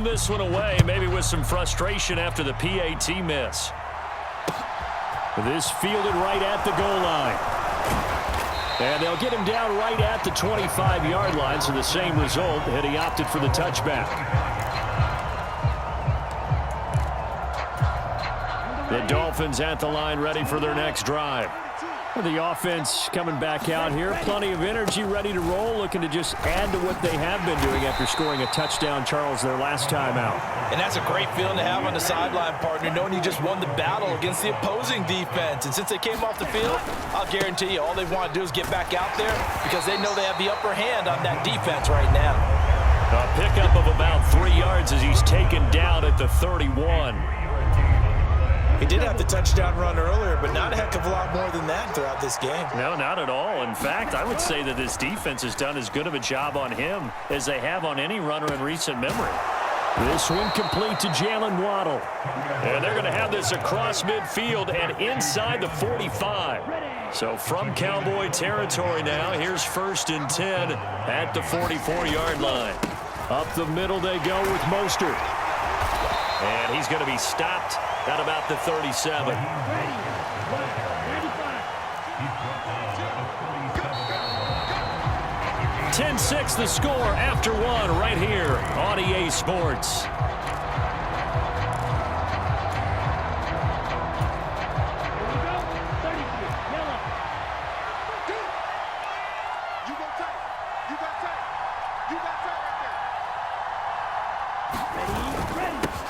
This one away, maybe with some frustration after the PAT miss. This fielded right at the goal line. And they'll get him down right at the 25-yard line, so the same result, and he opted for the touchback. The Dolphins at the line ready for their next drive. The offense coming back out here. Plenty of energy, ready to roll, looking to just add to what they have been doing after scoring a touchdown, Charles, their last time out. And that's a great feeling to have on the sideline, partner, knowing you just won the battle against the opposing defense. And since they came off the field, I'll guarantee you all they want to do is get back out there because they know they have the upper hand on that defense right now. A pickup of about 3 yards as he's taken down at the 31. He did have the touchdown run earlier, but not a heck of a lot more than that throughout this game. No, not at all. In fact, I would say that this defense has done as good of a job on him as they have on any runner in recent memory. This one complete to Jalen Waddle. And they're going to have this across midfield and inside the 45. So from Cowboy territory now, here's 1st and 10 at the 44-yard line. Up the middle they go with Mostert. And he's going to be stopped at about the 37. 10-6 the score after one right here on EA Sports.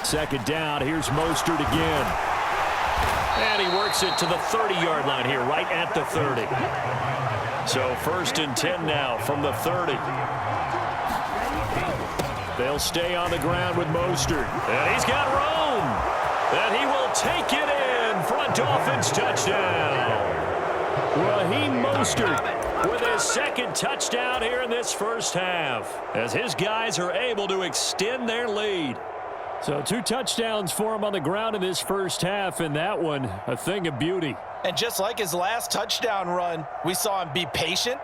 Second down, here's Mostert again. And he works it to the 30-yard line here, right at the 30. So 1st and 10 now from the 30. They'll stay on the ground with Mostert. And he's got room. And he will take it in for a Dolphins touchdown. Raheem Mostert with his 2nd touchdown here in this first half, as his guys are able to extend their lead. So 2 touchdowns for him on the ground in this first half, and that one a thing of beauty. And just like his last touchdown run, we saw him be patient.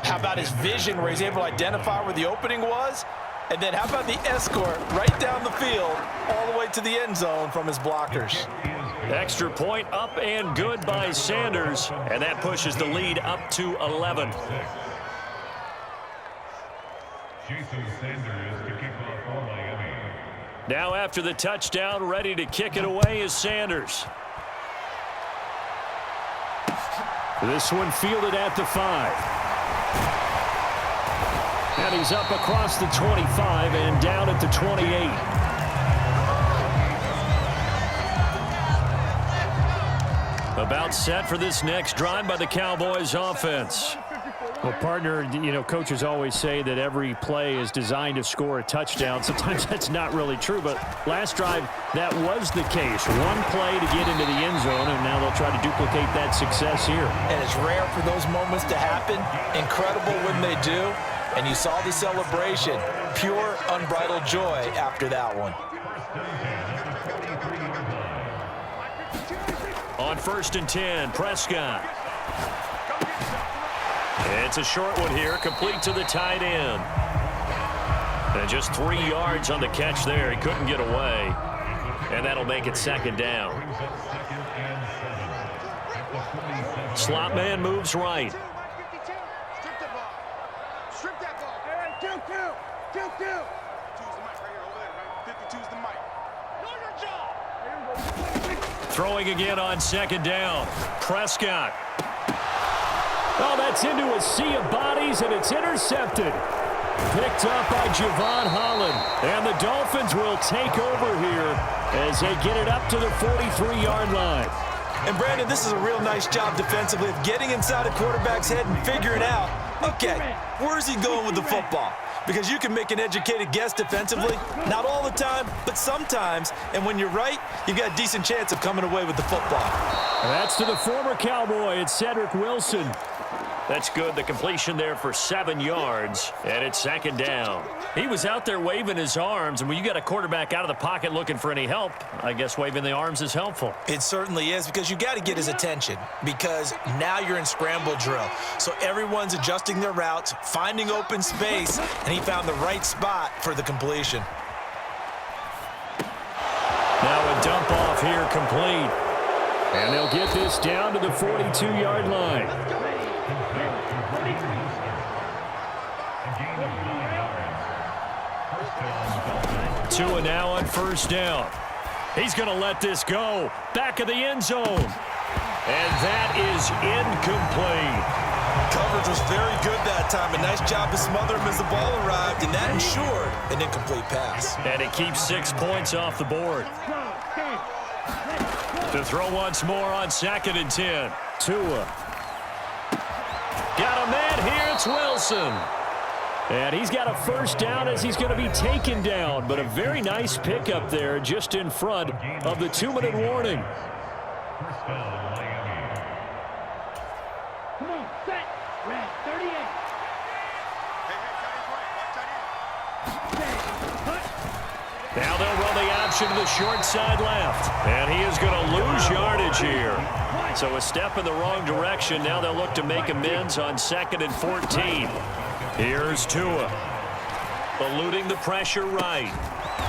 How about his vision where he's able to identify where the opening was? And then how about the escort right down the field all the way to the end zone from his blockers? Extra point up and good by Sanders, and that pushes the lead up to 11. Now after the touchdown, ready to kick it away is Sanders. This one fielded at the 5. And he's up across the 25 and down at the 28. About set for this next drive by the Cowboys offense. Well, partner, you know, coaches always say that every play is designed to score a touchdown. Sometimes that's not really true, but last drive, that was the case. One play to get into the end zone, and now they'll try to duplicate that success here. And it's rare for those moments to happen. Incredible when they do. And you saw the celebration. Pure, unbridled joy after that one. On 1st and 10, Prescott. It's a short one here, complete to the tight end. And just 3 yards on the catch there. He couldn't get away. And that'll make it 2nd down. Slot man moves right. Throwing again on 2nd down. Prescott. Oh, that's into a sea of bodies, and it's intercepted. Picked up by Javon Holland. And the Dolphins will take over here as they get it up to the 43-yard line. And, Brandon, this is a real nice job defensively of getting inside a quarterback's head and figuring out, okay, where's he going with the football? Because you can make an educated guess defensively. Not all the time, but sometimes. And when you're right, you've got a decent chance of coming away with the football. That's to the former Cowboy. It's Cedric Wilson. That's good. The completion there for 7 yards, and it's 2nd down. He was out there waving his arms, and when you got a quarterback out of the pocket looking for any help, I guess waving the arms is helpful. It certainly is, because you got to get his attention, because now you're in scramble drill. So everyone's adjusting their routes, finding open space, and he found the right spot for the completion. incomplete. And they'll get this down to the 42-yard line. Tua now on first down. He's going to let this go. Back of the end zone. And that is incomplete. Coverage was very good that time. A nice job to smother him as the ball arrived, and that ensured an incomplete pass. And it keeps 6 points off the board. To throw once more on 2nd and 10. Tua. Got a man here. It's Wilson. And he's got a first down as he's going to be taken down. But a very nice pickup there just in front of the 2-minute warning. Come on, set. Red 38. Now they'll run the option to the short side left. And he is going to lose yardage here. So a step in the wrong direction. Now they'll look to make amends on 2nd and 14. Here's Tua. Eluding the pressure right.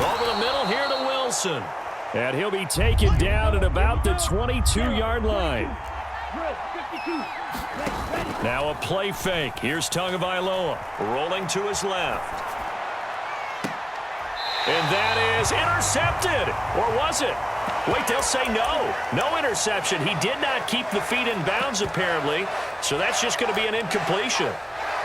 Over the middle here to Wilson. And he'll be taken down at about the 22-yard line. Now a play fake. Here's Tagovailoa rolling to his left. And that is intercepted. Or was it? Wait, they'll say no. No interception. He did not keep the feet in bounds, apparently. So that's just going to be an incompletion.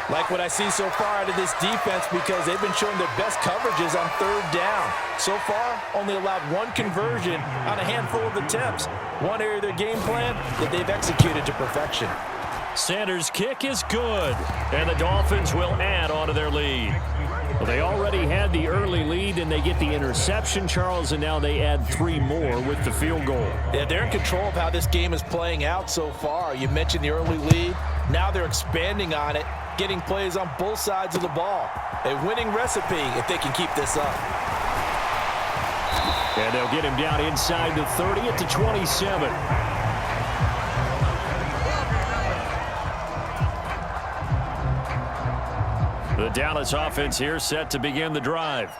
Like what I see so far out of this defense, because they've been showing their best coverages on 3rd down. So far, only allowed 1 conversion on a handful of attempts. One area of their game plan that they've executed to perfection. Sanders' kick is good, and the Dolphins will add on to their lead. Well, they already had the early lead, and they get the interception, Charles, and now they add 3 more with the field goal. Yeah, they're in control of how this game is playing out so far. You mentioned the early lead. Now they're expanding on it, getting plays on both sides of the ball. A winning recipe if they can keep this up. And they'll get him down inside the 30 at the 27. The Dallas offense here set to begin the drive.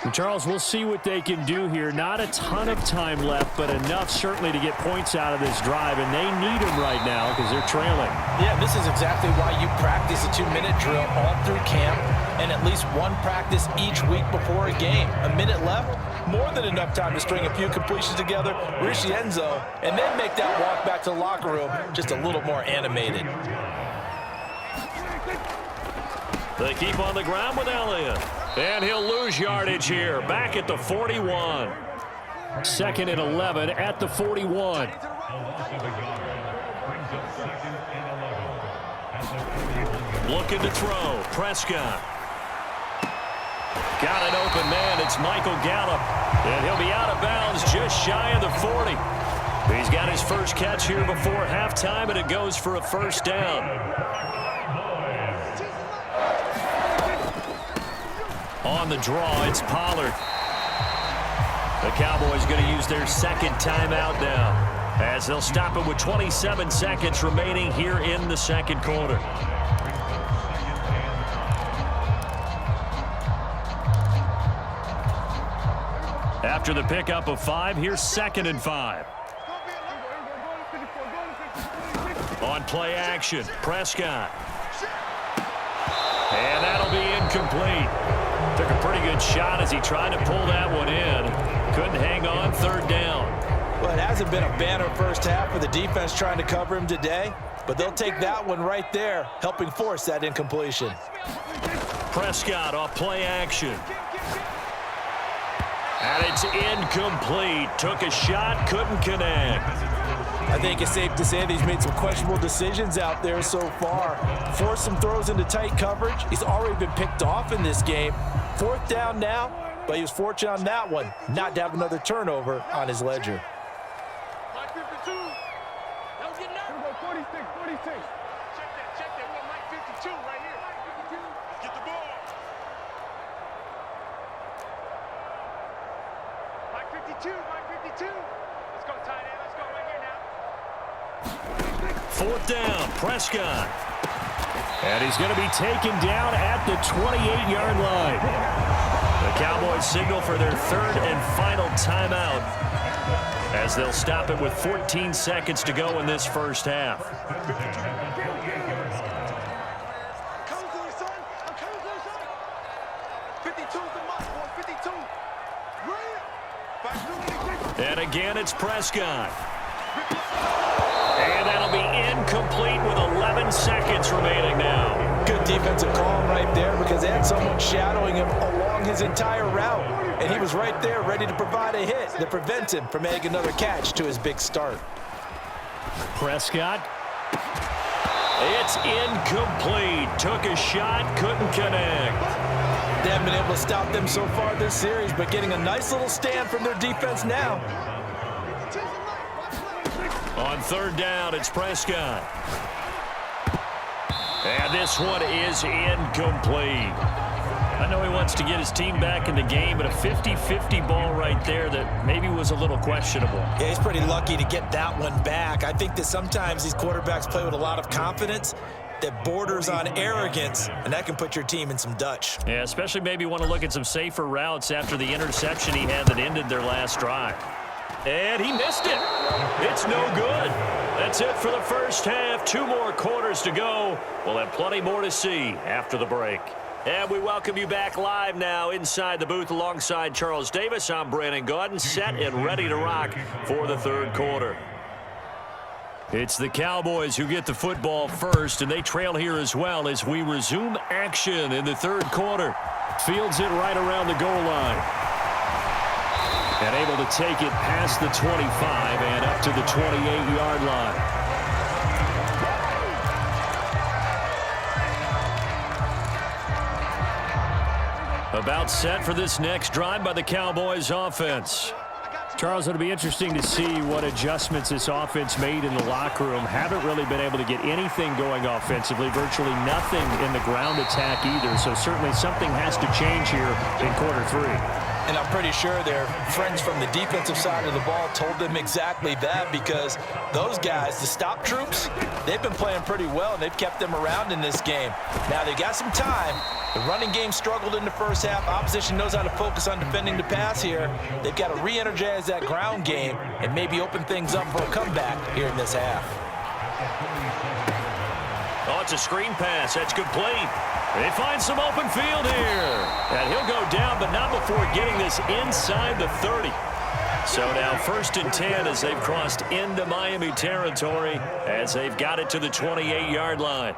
And Charles, we'll see what they can do here. Not a ton of time left, but enough certainly to get points out of this drive, and they need them right now because they're trailing. Yeah, this is exactly why you practice a 2-minute drill all through camp and at least 1 practice each week before a game. A minute left, more than enough time to string a few completions together, reach the end zone, and then make that walk back to the locker room just a little more animated. They keep on the ground with Elliott. And he'll lose yardage here. Back at the 41. 2nd and 11 at the 41. Looking to throw. Prescott. Got an open man. It's Michael Gallup. And he'll be out of bounds just shy of the 40. He's got his first catch here before halftime, and it goes for a first down. On the draw, it's Pollard. The Cowboys going to use their 2nd timeout now, as they'll stop it with 27 seconds remaining here in the 2nd quarter. After the pickup of 5, here's 2nd and 5. On play action, Prescott. And that'll be incomplete. Took a pretty good shot as he tried to pull that one in. Couldn't hang on 3rd down. Well, it hasn't been a banner first half for the defense trying to cover him today, but they'll take that one right there, helping force that incompletion. Prescott off play action. And it's incomplete. Took a shot, couldn't connect. I think it's safe to say that he's made some questionable decisions out there so far. Forced some throws into tight coverage. He's already been picked off in this game. 4th down now, but he was fortunate on that one not to have another turnover on his ledger. 52. Don't get nervous. 46, 46. Check that. We're Mike 52 right here. Mike 52. Get the ball. Mike 52, Mike 52. Let's go, tight end. Let's go right here now. 4th down, Prescott. And he's going to be taken down at the 28-yard line. The Cowboys signal for their third and final timeout as they'll stop it with 14 seconds to go in this first half. And again, it's Prescott. And that'll be incomplete with 11 seconds remaining now. Good defensive call right there because they had someone shadowing him along his entire route. And he was right there ready to provide a hit that prevents him from making another catch to his big start. Prescott. It's incomplete. Took a shot, couldn't connect. They haven't been able to stop them so far this series, but getting a nice little stand from their defense now. On third down, it's Prescott. And this one is incomplete. I know he wants to get his team back in the game, but a 50-50 ball right there that maybe was a little questionable. Yeah, he's pretty lucky to get that one back. I think that sometimes these quarterbacks play with a lot of confidence that borders on arrogance, and that can put your team in some Dutch. Yeah, especially maybe want to look at some safer routes after the interception he had that ended their last drive. And he missed it. It's no good. That's it for the first half. 2 more quarters to go. We'll have plenty more to see after the break. And we welcome you back live now inside the booth alongside Charles Davis. I'm Brandon Gaudin, set and ready to rock for the third quarter. It's the Cowboys who get the football first, and they trail here as well as we resume action in the third quarter. Fields it right around the goal line. And able to take it past the 25 and up to the 28-yard line. About set for this next drive by the Cowboys offense. Charles, it'll be interesting to see what adjustments this offense made in the locker room. Haven't really been able to get anything going offensively, virtually nothing in the ground attack either. So certainly something has to change here in quarter 3. And I'm pretty sure their friends from the defensive side of the ball told them exactly that, because those guys, the stop troops, they've been playing pretty well, and they've kept them around in this game. Now they've got some time. The running game struggled in the first half. Opposition knows how to focus on defending the pass here. They've got to re-energize that ground game and maybe open things up for a comeback here in this half. Oh, it's a screen pass. That's complete. They find some open field here. And he'll go down, but not before getting this inside the 30. So now 1st and 10 as they've crossed into Miami territory as they've got it to the 28-yard line.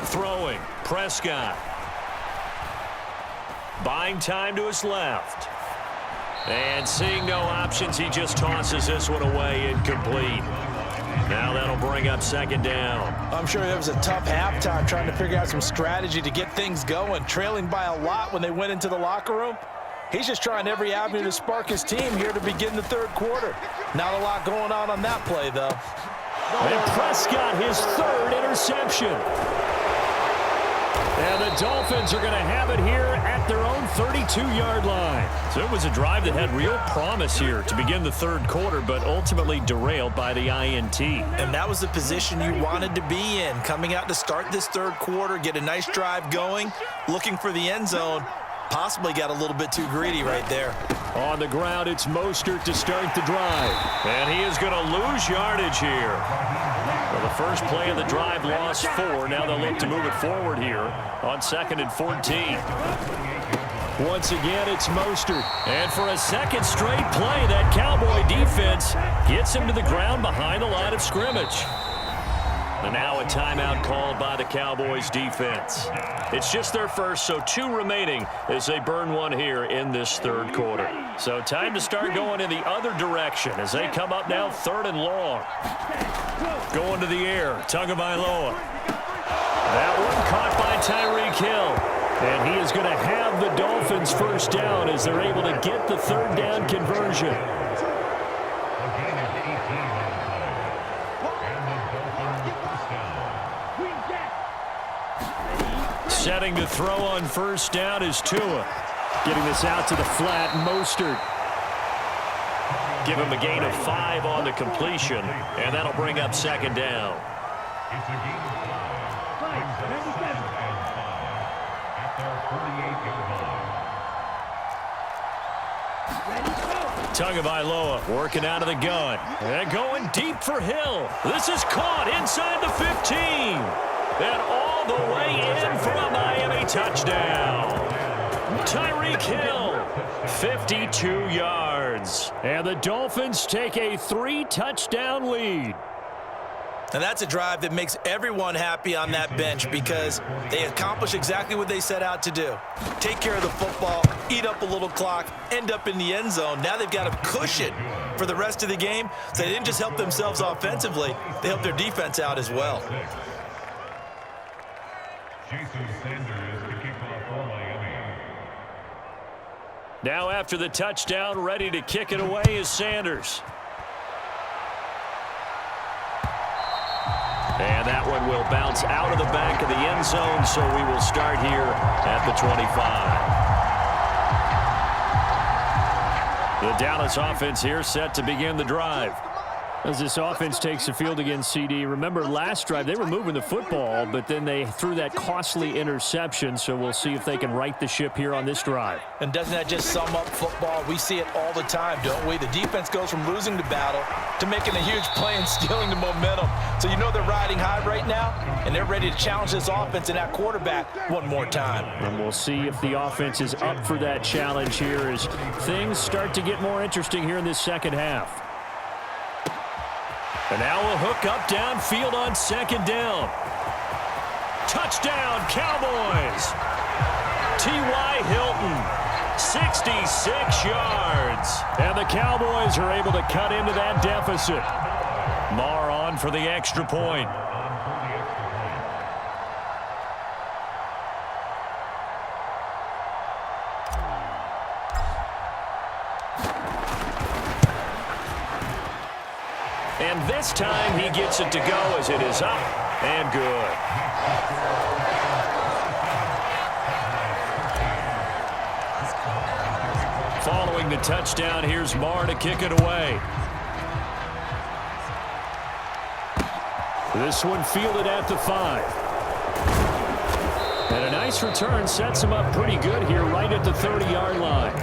Throwing, Prescott. Buying time to his left. And seeing no options, he just tosses this one away, incomplete. Now that'll bring up 2nd down. I'm sure it was a tough halftime trying to figure out some strategy to get things going, trailing by a lot when they went into the locker room. He's just trying every avenue to spark his team here to begin the third quarter. Not a lot going on that play, though. And Prescott, his 3rd interception. And the Dolphins are going to have it here at their own 32-yard line. So it was a drive that had real promise here to begin the third quarter, but ultimately derailed by the INT. And that was the position you wanted to be in, coming out to start this third quarter, get a nice drive going, looking for the end zone. Possibly got a little bit too greedy right there. On the ground, it's Mostert to start the drive. And he is going to lose yardage here. Well, the first play of the drive lost 4. Now they'll look to move it forward here on 2nd and 14. Once again, it's Mostert. And for a second straight play, that Cowboy defense gets him to the ground behind the line of scrimmage. And now a timeout called by the Cowboys defense. It's just their first, so 2 remaining as they burn one here in this third quarter. So time to start going in the other direction as they come up now 3rd and long. Going to the air, Tagovailoa. That one caught by Tyreek Hill. And he is going to have the Dolphins first down as they're able to get the 3rd down conversion. Setting to throw on first down is Tua. Getting this out to the flat, Mostert. Give him a gain of 5 on the completion, and that'll bring up 2nd down. Tagovailoa working out of the gun. And going deep for Hill. This is caught inside the 15. And all the way in for a Miami touchdown. Tyreek Hill, 52 yards. And the Dolphins take a 3-touchdown lead. And that's a drive that makes everyone happy on that bench because they accomplish exactly what they set out to do. Take care of the football, eat up a little clock, end up in the end zone. Now they've got a cushion for the rest of the game. So they didn't just help themselves offensively, they helped their defense out as well. Now after the touchdown, ready to kick it away is Sanders. And that one will bounce out of the back of the end zone, so we will start here at the 25. The Dallas offense here set to begin the drive. As this offense takes the field against CD, remember last drive they were moving the football, but then they threw that costly interception, so we'll see if they can right the ship here on this drive. And doesn't that just sum up football? We see it all the time, don't we? The defense goes from losing the battle to making a huge play and stealing the momentum. So you know they're riding high right now, and they're ready to challenge this offense and that quarterback one more time. And we'll see if the offense is up for that challenge here as things start to get more interesting here in this second half. And now a hook up downfield on second down. Touchdown, Cowboys. T.Y. Hilton, 66 yards. And the Cowboys are able to cut into that deficit. Marr on for the extra point. And this time he gets it to go as it is up and good. Following the touchdown, here's Marr to kick it away. This one fielded at the 5. And a nice return sets him up pretty good here right at the 30-yard line.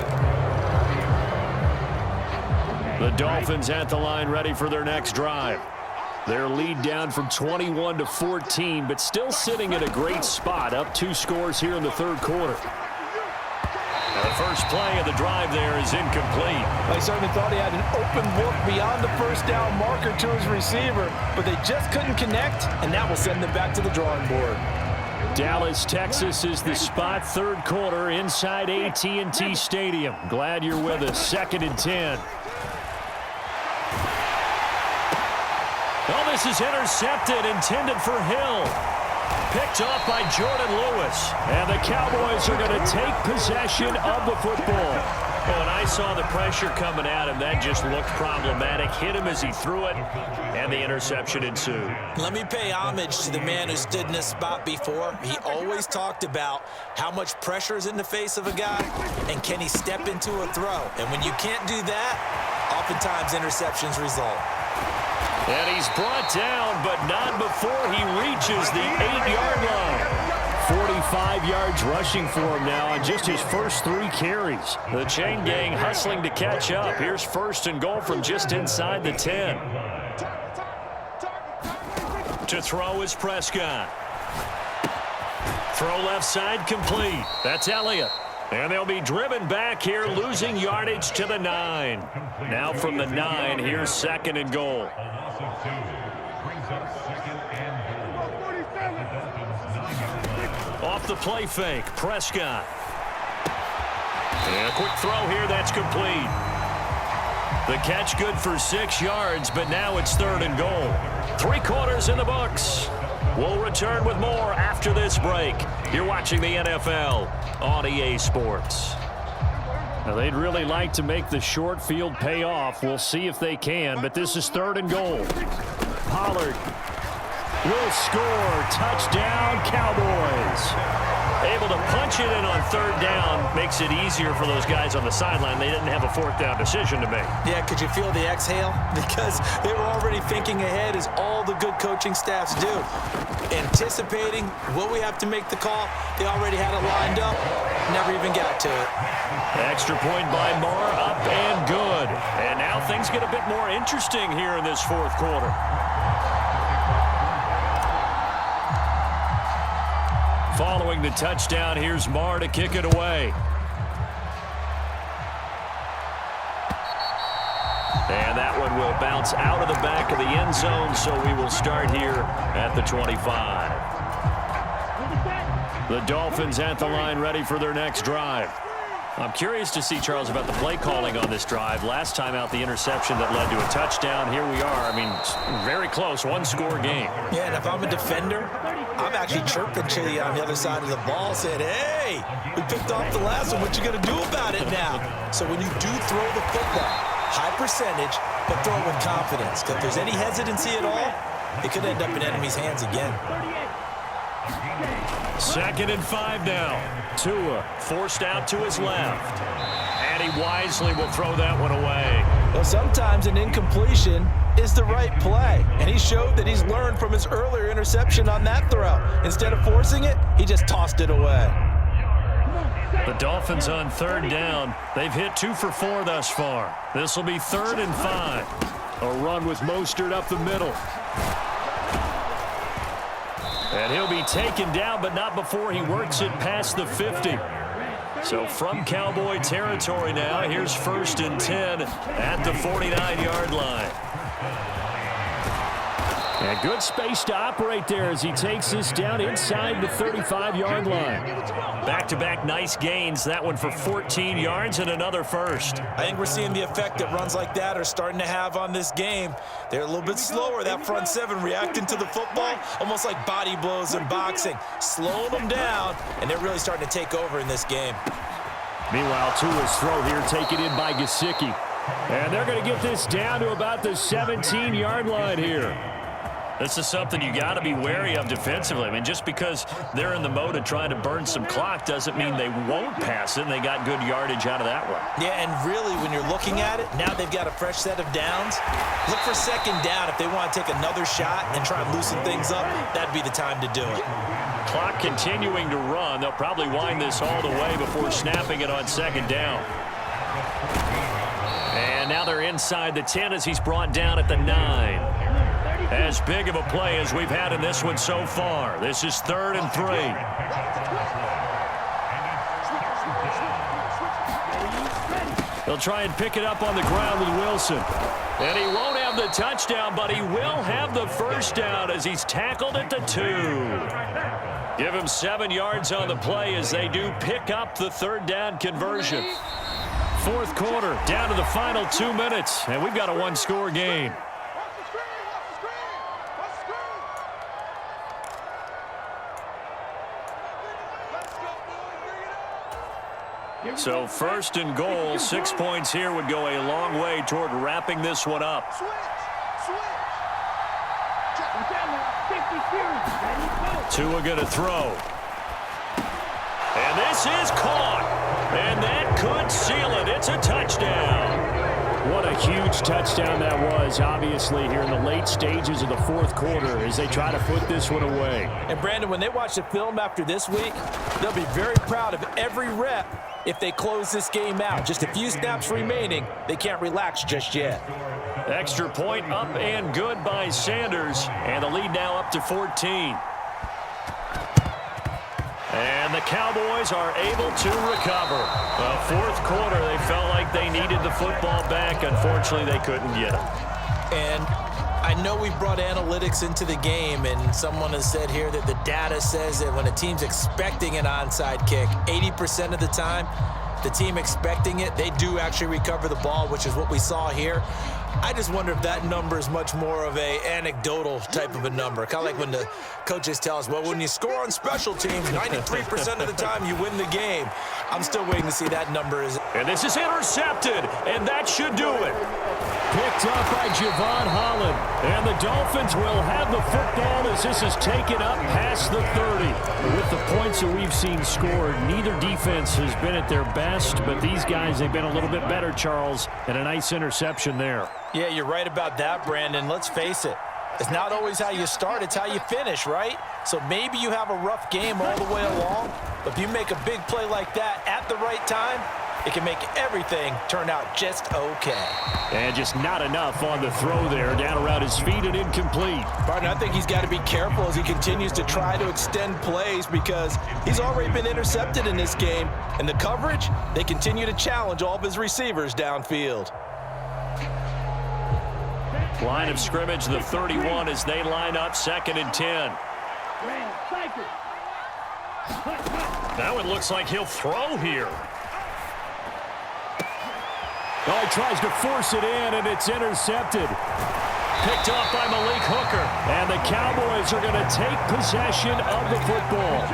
The Dolphins at the line ready for their next drive. Their lead down from 21 to 14, but still sitting at a great spot, up 2 scores here in the third quarter. Now the first play of the drive there is incomplete. I certainly thought he had an open look beyond the first down marker to his receiver, but they just couldn't connect, and that will send them back to the drawing board. Dallas, Texas is the spot, third quarter inside AT&T Stadium. Glad you're with us. 2nd and 10. Oh, this is intercepted, intended for Hill. Picked off by Jordan Lewis. And the Cowboys are going to take possession of the football. Oh, and I saw the pressure coming at him. That just looked problematic. Hit him as he threw it, and the interception ensued. Let me pay homage to the man who stood in this spot before. He always talked about how much pressure is in the face of a guy, and can he step into a throw. And when you can't do that, oftentimes interceptions result. And he's brought down, but not before he reaches the 8-yard line. 45 yards rushing for him now on just his first 3 carries. The chain gang hustling to catch up. Here's 1st and goal from just inside the 10. To throw is Prescott. Throw left side complete. That's Elliott. And they'll be driven back here, losing yardage to the 9. Now from the 9, here's 2nd and goal. Off the play fake, Prescott. And a quick throw here, that's complete. The catch good for 6 yards, but now it's 3rd and goal. 3 quarters in the books. We'll return with more after this break. You're watching the NFL on EA Sports. Now, they'd really like to make the short field pay off. We'll see if they can, but this is 3rd and goal. Pollard will score. Touchdown, Cowboys. Able to punch it in on third down makes it easier for those guys on the sideline. They didn't have a fourth down decision to make. Yeah, could you feel the exhale? Because they were already thinking ahead, as all the good coaching staffs do. Anticipating, will we have to make the call? They already had it lined up, never even got to it. Extra point by Marr, up and good. And now things get a bit more interesting here in this fourth quarter. Following the touchdown, here's Marr to kick it away. And that one will bounce out of the back of the end zone, so we will start here at the 25. The Dolphins at the line, ready for their next drive. I'm curious to see, Charles, about the play calling on this drive. Last time out, the interception that led to a touchdown. Here we are. I mean, very close, one-score game. Yeah, and if I'm a defender, I'm actually chirping Chili on the other side of the ball, saying, hey, we picked off the last one. What you going to do about it now? So when you do throw the football, high percentage, but throw it with confidence. Because if there's any hesitancy at all, it could end up in enemy's hands again. 2nd and 5 now. Tua forced out to his left. And he wisely will throw that one away. Well, sometimes an incompletion is the right play. And he showed that he's learned from his earlier interception on that throw. Instead of forcing it, he just tossed it away. The Dolphins on third down. They've hit 2 for 4 thus far. This will be 3rd and 5. A run with Mostert up the middle. And he'll be taken down, but not before he works it past the 50. So from Cowboy territory now, here's 1st and 10 at the 49-yard line. And good space to operate there as he takes this down inside the 35-yard line. Back-to-back nice gains. That one for 14 yards and another first. I think we're seeing the effect that runs like that are starting to have on this game. They're a little bit slower, that front seven, reacting to the football, almost like body blows in boxing, slowing them down, and they're really starting to take over in this game. Meanwhile, Tua's throw here taken in by Gesicki. And they're going to get this down to about the 17-yard line here. This is something you got to be wary of defensively. I mean, just because they're in the mode of trying to burn some clock doesn't mean they won't pass it, and they got good yardage out of that one. Yeah, and really, when you're looking at it, now they've got a fresh set of downs. Look for 2nd down. If they want to take another shot and try and loosen things up, that'd be the time to do it. Clock continuing to run. They'll probably wind this all the way before snapping it on 2nd down. And now they're inside the 10 as he's brought down at the 9. As big of a play as we've had in this one so far. This is 3rd and 3. They'll try and pick it up on the ground with Wilson. And he won't have the touchdown, but he will have the first down as he's tackled at the 2. Give him 7 yards on the play as they do pick up the 3rd down conversion. 4th quarter, down to the final 2 minutes, and we've got a one-score game. So 1st and goal, 6 points here would go a long way toward wrapping this one up. Tua going to throw. And this is caught. And that could seal it. It's a touchdown. What a huge touchdown that was, obviously, here in the late stages of the 4th quarter as they try to put this one away. And, Brandon, when they watch the film after this week, they'll be very proud of every rep if they close this game out. Just a few snaps remaining. They can't relax just yet. Extra point up and good by Sanders. And the lead now up to 14. And the Cowboys are able to recover. The 4th quarter, they felt like they needed the football back. Unfortunately, they couldn't get it. And I know we brought analytics into the game, and someone has said here that the data says that when a team's expecting an onside kick, 80% of the time, the team expecting it, they do actually recover the ball, which is what we saw here. I just wonder if that number is much more of a anecdotal type of a number. Kind of like when the coaches tell us, well, when you score on special teams, 93% of the time you win the game. I'm still waiting to see that number. And this is intercepted, and that should do it. Picked up by Javon Holland. And the Dolphins will have the football as this is taken up past the 30. With the points that we've seen scored, neither defense has been at their best, but these guys, they've been a little bit better, Charles, and a nice interception there. Yeah, you're right about that, Brandon. Let's face it. It's not always how you start, it's how you finish, right? So maybe you have a rough game all the way along, but if you make a big play like that at the right time, it can make everything turn out just okay. And just not enough on the throw there. Down around his feet and incomplete. Barton, I think he's got to be careful as he continues to try to extend plays because he's already been intercepted in this game. And the coverage, they continue to challenge all of his receivers downfield. Line of scrimmage, the 31 as they line up 2nd and 10. Now it looks like he'll throw here. Oh, he tries to force it in, and it's intercepted. Picked off by Malik Hooker. And the Cowboys are going to take possession of the football.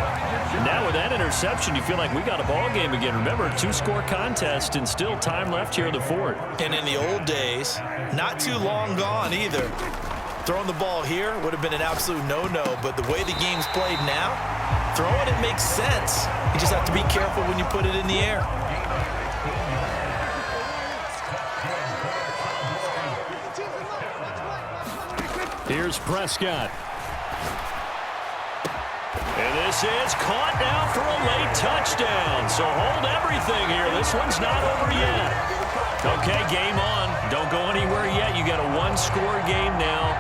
Now with that interception, you feel like we got a ball game again. Remember, 2-score contest and still time left here in the fourth. And in the old days, not too long gone either. Throwing the ball here would have been an absolute no-no, but the way the game's played now, throwing it makes sense. You just have to be careful when you put it in the air. Here's Prescott. And this is caught now for a late touchdown. So hold everything here. This one's not over yet. Okay, game on. Don't go anywhere yet. You got a 1-score game now.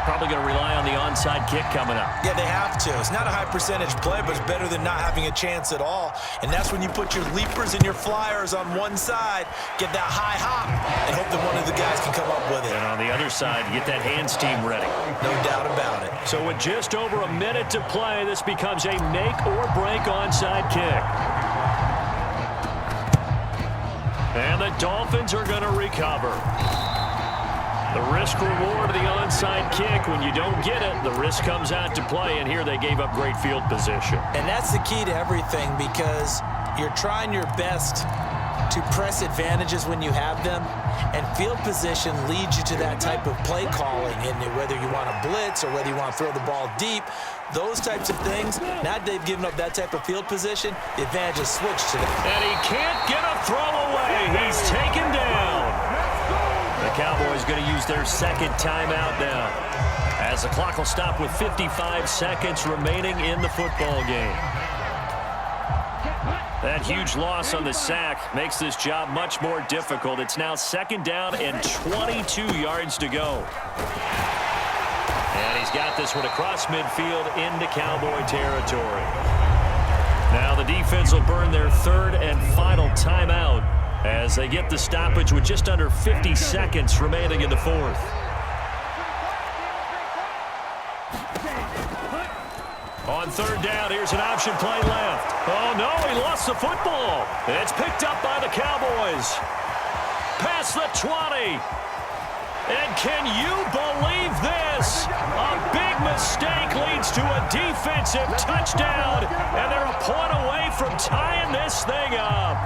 Probably going to rely on the onside kick coming up. Yeah, they have to. It's not a high percentage play, but it's better than not having a chance at all. And that's when you put your leapers and your flyers on one side, get that high hop, and hope that one of the guys can come up with it. And on the other side, get that hands team ready. No doubt about it. So with just over a minute to play, this becomes a make-or-break onside kick. And the Dolphins are going to recover. The risk-reward of the onside kick, when you don't get it, the risk comes out to play, and here they gave up great field position. And that's the key to everything because you're trying your best to press advantages when you have them, and field position leads you to that type of play calling, and whether you want to blitz or whether you want to throw the ball deep, those types of things, now they've given up that type of field position, the advantage is switched to them. And he can't get a throw away. He's taken down. The Cowboys going to use their second timeout now, as the clock will stop with 55 seconds remaining in the football game. That huge loss on the sack makes this job much more difficult. It's now 2nd down and 22 yards to go. And he's got this one across midfield into Cowboy territory. Now the defense will burn their 3rd and final timeout as they get the stoppage with just under 50 seconds remaining in the 4th. On 3rd down, here's an option play left. Oh, no, he lost the football. It's picked up by the Cowboys. Past the 20. And can you believe this? A big mistake leads to a defensive touchdown, and they're a point away from tying this thing up.